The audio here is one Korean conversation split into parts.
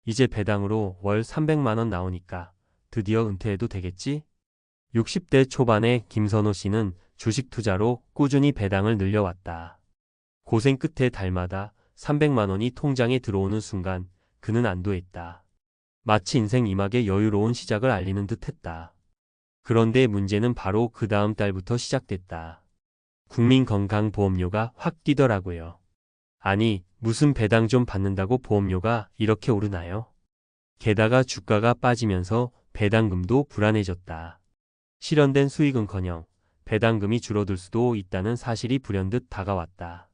이제 배당으로 월 300만 원 나오니까 드디어 은퇴해도 되겠지? 60대 초반의 김선호 씨는 주식 투자로 꾸준히 배당을 늘려왔다. 고생 끝에 달마다 300만 원이 통장에 들어오는 순간 그는 안도했다. 마치 인생 이막의 여유로운 시작을 알리는 듯 했다. 그런데 문제는 바로 그 다음 달부터 시작됐다. 국민건강보험료가 확 뛰더라고요. 아니, 무슨 배당 좀 받는다고 보험료가 이렇게 오르나요? 게다가 주가가 빠지면서 배당금도 불안해졌다. 실현된 수익은커녕 배당금이 줄어들 수도 있다는 사실이 불현듯 다가왔다.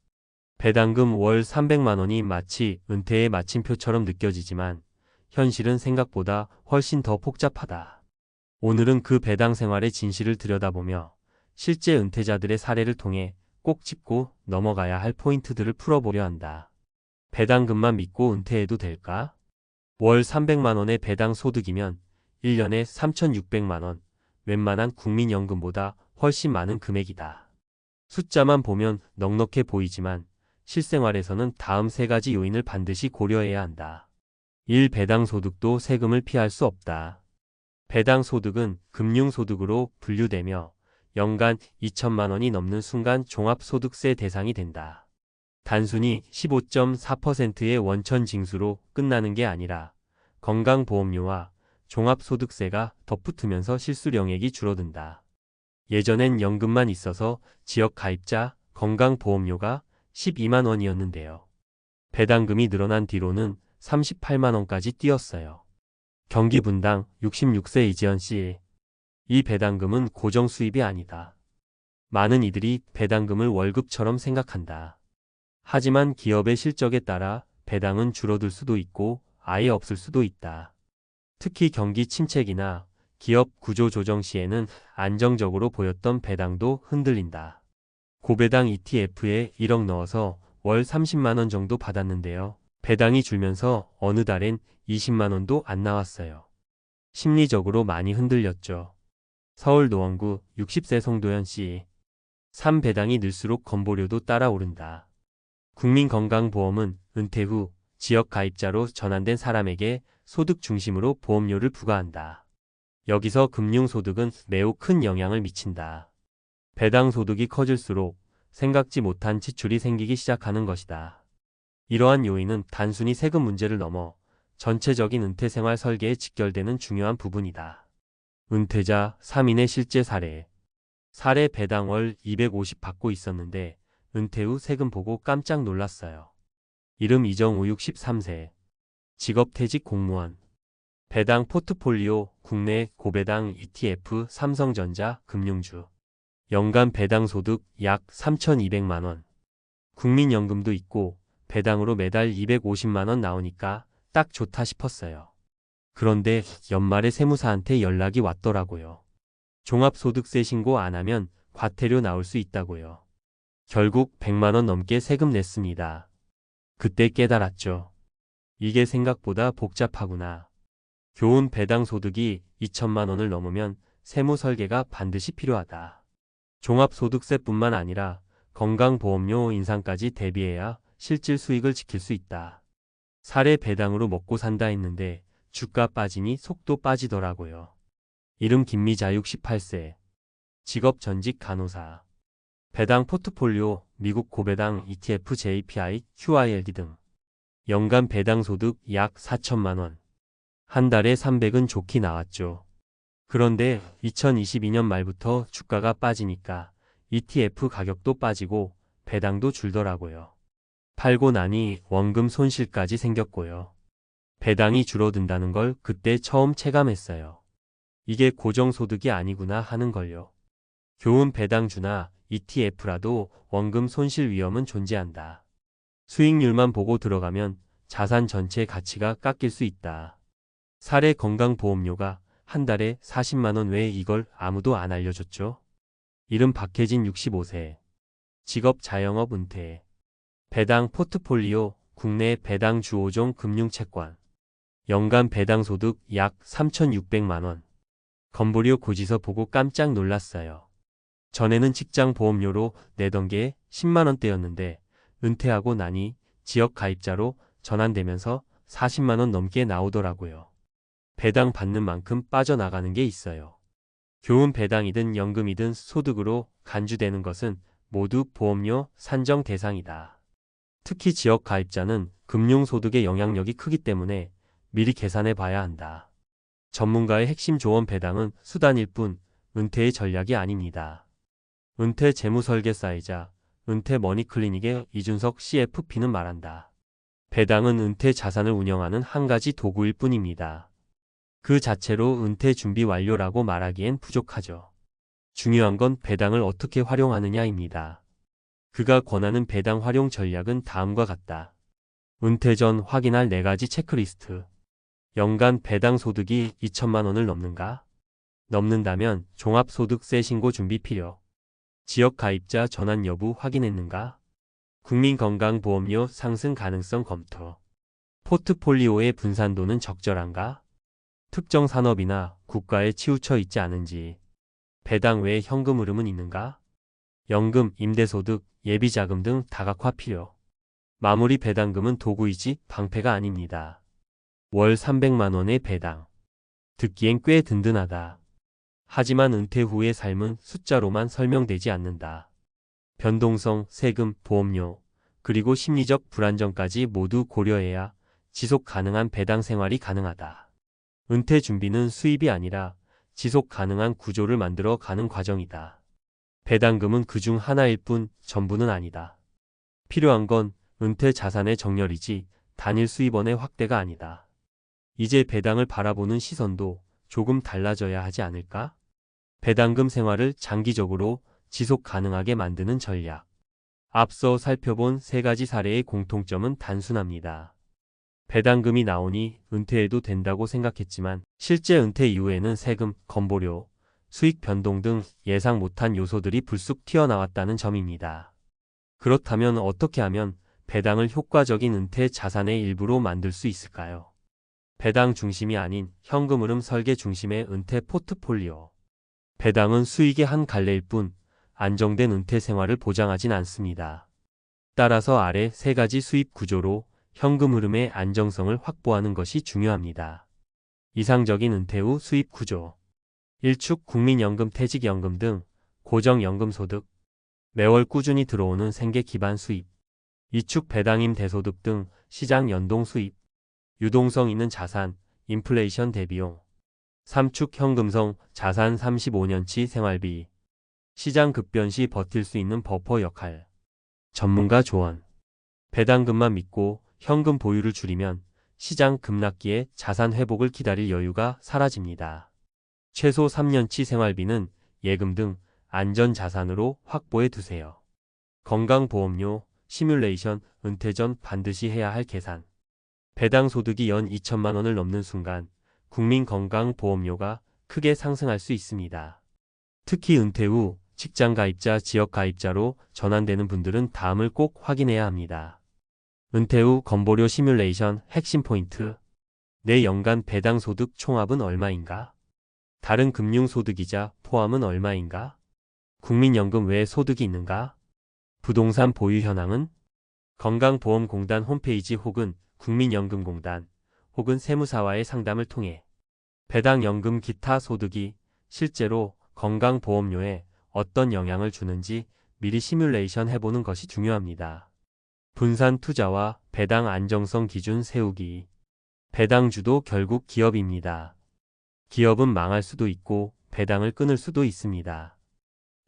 배당금 월 300만 원이 마치 은퇴의 마침표처럼 느껴지지만 현실은 생각보다 훨씬 더 복잡하다. 오늘은 그 배당 생활의 진실을 들여다보며 실제 은퇴자들의 사례를 통해 꼭 짚고 넘어가야 할 포인트들을 풀어보려 한다. 배당금만 믿고 은퇴해도 될까? 월 300만 원의 배당 소득이면 1년에 3,600만 원, 웬만한 국민연금보다 훨씬 많은 금액이다. 숫자만 보면 넉넉해 보이지만 실생활에서는 다음 세 가지 요인을 반드시 고려해야 한다. 1. 배당 소득도 세금을 피할 수 없다. 배당 소득은 금융소득으로 분류되며 연간 2천만 원이 넘는 순간 종합소득세 대상이 된다. 단순히 15.4%의 원천 징수로 끝나는 게 아니라 건강보험료와 종합소득세가 덧붙으면서 실수령액이 줄어든다. 예전엔 연금만 있어서 지역가입자 건강보험료가 12만 원이었는데요. 배당금이 늘어난 뒤로는 38만 원까지 뛰었어요. 경기 분당 66세 이지연 씨. 이 배당금은 고정 수입이 아니다. 많은 이들이 배당금을 월급처럼 생각한다. 하지만 기업의 실적에 따라 배당은 줄어들 수도 있고 아예 없을 수도 있다. 특히 경기 침체기나 기업 구조 조정 시에는 안정적으로 보였던 배당도 흔들린다. 고배당 ETF에 1억 넣어서 월 30만 원 정도 받았는데요. 배당이 줄면서 어느 달엔 20만 원도 안 나왔어요. 심리적으로 많이 흔들렸죠. 서울 노원구 60세 송도연 씨. 3배당이 늘수록 건보료도 따라 오른다. 국민건강보험은 은퇴 후 지역가입자로 전환된 사람에게 소득 중심으로 보험료를 부과한다. 여기서 금융소득은 매우 큰 영향을 미친다. 배당 소득이 커질수록 생각지 못한 지출이 생기기 시작하는 것이다. 이러한 요인은 단순히 세금 문제를 넘어 전체적인 은퇴생활 설계에 직결되는 중요한 부분이다. 은퇴자 3인의 실제 사례. 사례 배당 월 250 받고 있었는데 은퇴 후 세금 보고 깜짝 놀랐어요. 이름 이정우 63세. 직업 퇴직 공무원. 배당 포트폴리오 국내 고배당 ETF 삼성전자 금융주. 연간 배당 소득 약 3,200만 원. 국민연금도 있고 배당으로 매달 250만 원 나오니까 딱 좋다 싶었어요. 그런데 연말에 세무사한테 연락이 왔더라고요. 종합소득세 신고 안 하면 과태료 나올 수 있다고요. 결국 100만 원 넘게 세금 냈습니다. 그때 깨달았죠. 이게 생각보다 복잡하구나. 교훈 배당 소득이 2천만 원을 넘으면 세무 설계가 반드시 필요하다. 종합소득세뿐만 아니라 건강보험료 인상까지 대비해야 실질 수익을 지킬 수 있다. 사례 배당으로 먹고 산다 했는데 주가 빠지니 속도 빠지더라고요. 이름 김미자 68세. 직업 전직 간호사. 배당 포트폴리오 미국 고배당 ETF JPI, QILD 등. 연간 배당 소득 약 4천만 원. 한 달에 300은 좋게 나왔죠. 그런데 2022년 말부터 주가가 빠지니까 ETF 가격도 빠지고 배당도 줄더라고요. 팔고 나니 원금 손실까지 생겼고요. 배당이 줄어든다는 걸 그때 처음 체감했어요. 이게 고정소득이 아니구나 하는 걸요. 교훈 배당주나 ETF라도 원금 손실 위험은 존재한다. 수익률만 보고 들어가면 자산 전체 가치가 깎일 수 있다. 사례 건강보험료가 한 달에 40만 원 외에 이걸 아무도 안 알려줬죠. 이름 박혜진 65세. 직업 자영업 은퇴. 배당 포트폴리오 국내 배당 주 5종 금융채권. 연간 배당 소득 약 3,600만 원. 건보료 고지서 보고 깜짝 놀랐어요. 전에는 직장 보험료로 내던 게 10만 원대였는데 은퇴하고 나니 지역 가입자로 전환되면서 40만 원 넘게 나오더라고요. 배당 받는 만큼 빠져나가는 게 있어요. 교훈 배당이든 연금이든 소득으로 간주되는 것은 모두 보험료 산정 대상이다. 특히 지역 가입자는 금융소득의 영향력이 크기 때문에 미리 계산해 봐야 한다. 전문가의 핵심 조언 배당은 수단일 뿐 은퇴의 전략이 아닙니다. 은퇴 재무설계사이자 은퇴 머니클리닉의 이준석 CFP는 말한다. 배당은 은퇴 자산을 운영하는 한 가지 도구일 뿐입니다. 그 자체로 은퇴 준비 완료라고 말하기엔 부족하죠. 중요한 건 배당을 어떻게 활용하느냐입니다. 그가 권하는 배당 활용 전략은 다음과 같다. 은퇴 전 확인할 4가지 체크리스트. 연간 배당 소득이 2천만 원을 넘는가? 넘는다면 종합소득세 신고 준비 필요. 지역 가입자 전환 여부 확인했는가? 국민건강보험료 상승 가능성 검토. 포트폴리오의 분산도는 적절한가? 특정 산업이나 국가에 치우쳐 있지 않은지. 배당 외에 현금 흐름은 있는가? 연금, 임대소득, 예비자금 등 다각화 필요. 마무리 배당금은 도구이지 방패가 아닙니다. 월 300만 원의 배당. 듣기엔 꽤 든든하다. 하지만 은퇴 후의 삶은 숫자로만 설명되지 않는다. 변동성, 세금, 보험료, 그리고 심리적 불안정까지 모두 고려해야 지속 가능한 배당 생활이 가능하다. 은퇴 준비는 수입이 아니라 지속 가능한 구조를 만들어 가는 과정이다. 배당금은 그중 하나일 뿐 전부는 아니다. 필요한 건 은퇴 자산의 정렬이지 단일 수입원의 확대가 아니다. 이제 배당을 바라보는 시선도 조금 달라져야 하지 않을까? 배당금 생활을 장기적으로 지속 가능하게 만드는 전략. 앞서 살펴본 3가지 사례의 공통점은 단순합니다. 배당금이 나오니 은퇴해도 된다고 생각했지만 실제 은퇴 이후에는 세금, 건보료, 수익 변동 등 예상 못한 요소들이 불쑥 튀어나왔다는 점입니다. 그렇다면 어떻게 하면 배당을 효과적인 은퇴 자산의 일부로 만들 수 있을까요? 배당 중심이 아닌 현금 흐름 설계 중심의 은퇴 포트폴리오. 배당은 수익의 한 갈래일 뿐 안정된 은퇴 생활을 보장하진 않습니다. 따라서 아래 3가지 수입 구조로 현금 흐름의 안정성을 확보하는 것이 중요합니다. 이상적인 은퇴 후 수입 구조. 1축 국민연금, 퇴직연금 등 고정연금 소득. 매월 꾸준히 들어오는 생계 기반 수입. 2축 배당임 대소득 등 시장 연동 수입. 유동성 있는 자산, 인플레이션 대비용. 3축 현금성 자산 35년치 생활비. 시장 급변 시 버틸 수 있는 버퍼 역할. 전문가 조언. 배당금만 믿고 현금 보유를 줄이면 시장 급락기에 자산 회복을 기다릴 여유가 사라집니다. 최소 3년치 생활비는 예금 등 안전 자산으로 확보해 두세요. 건강보험료, 시뮬레이션, 은퇴 전 반드시 해야 할 계산. 배당 소득이 연 2천만 원을 넘는 순간 국민건강보험료가 크게 상승할 수 있습니다. 특히 은퇴 후 직장 가입자, 지역 가입자로 전환되는 분들은 다음을 꼭 확인해야 합니다. 은퇴 후 건보료 시뮬레이션 핵심 포인트. 내 연간 배당 소득 총합은 얼마인가? 다른 금융소득이자 포함은 얼마인가? 국민연금 외에 소득이 있는가? 부동산 보유 현황은? 건강보험공단 홈페이지 혹은 국민연금공단 혹은 세무사와의 상담을 통해 배당연금 기타 소득이 실제로 건강보험료에 어떤 영향을 주는지 미리 시뮬레이션 해보는 것이 중요합니다. 분산 투자와 배당 안정성 기준 세우기. 배당주도 결국 기업입니다. 기업은 망할 수도 있고 배당을 끊을 수도 있습니다.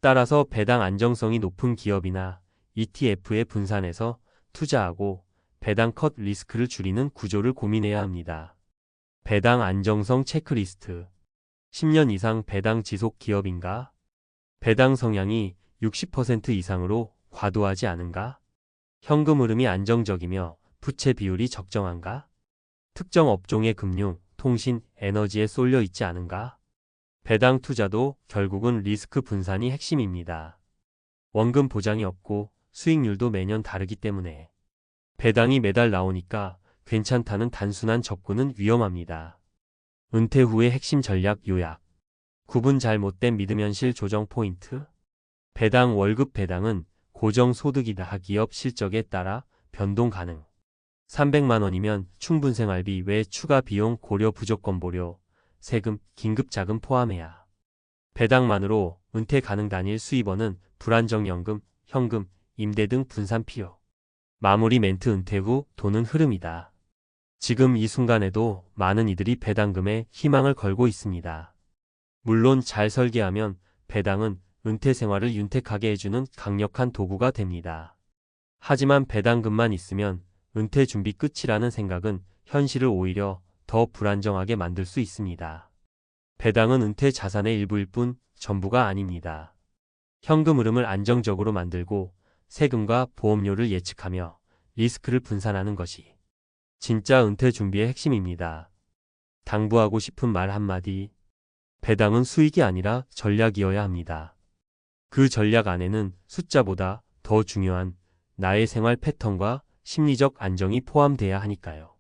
따라서 배당 안정성이 높은 기업이나 ETF에 분산해서 투자하고 배당 컷 리스크를 줄이는 구조를 고민해야 합니다. 배당 안정성 체크리스트. 10년 이상 배당 지속 기업인가? 배당 성향이 60% 이상으로 과도하지 않은가? 현금 흐름이 안정적이며 부채 비율이 적정한가? 특정 업종의 금융, 통신, 에너지에 쏠려 있지 않은가? 배당 투자도 결국은 리스크 분산이 핵심입니다. 원금 보장이 없고 수익률도 매년 다르기 때문에 배당이 매달 나오니까 괜찮다는 단순한 접근은 위험합니다. 은퇴 후의 핵심 전략 요약. 구분 잘못된 믿음 현실 조정 포인트. 배당 월급 배당은 고정소득이다. 기업 실적에 따라 변동 가능. 300만 원이면 충분 생활비 외 추가 비용 고려 부조건 보료, 세금, 긴급 자금 포함해야. 배당만으로 은퇴 가능 단일 수입원은 불안정연금, 현금, 임대 등 분산 필요. 마무리 멘트 은퇴 후 돈은 흐름이다. 지금 이 순간에도 많은 이들이 배당금에 희망을 걸고 있습니다. 물론 잘 설계하면 배당은 은퇴 생활을 윤택하게 해주는 강력한 도구가 됩니다. 하지만 배당금만 있으면 은퇴 준비 끝이라는 생각은 현실을 오히려 더 불안정하게 만들 수 있습니다. 배당은 은퇴 자산의 일부일 뿐 전부가 아닙니다. 현금 흐름을 안정적으로 만들고 세금과 보험료를 예측하며 리스크를 분산하는 것이 진짜 은퇴 준비의 핵심입니다. 당부하고 싶은 말 한마디. 배당은 수익이 아니라 전략이어야 합니다. 그 전략 안에는 숫자보다 더 중요한 나의 생활 패턴과 심리적 안정이 포함돼야 하니까요.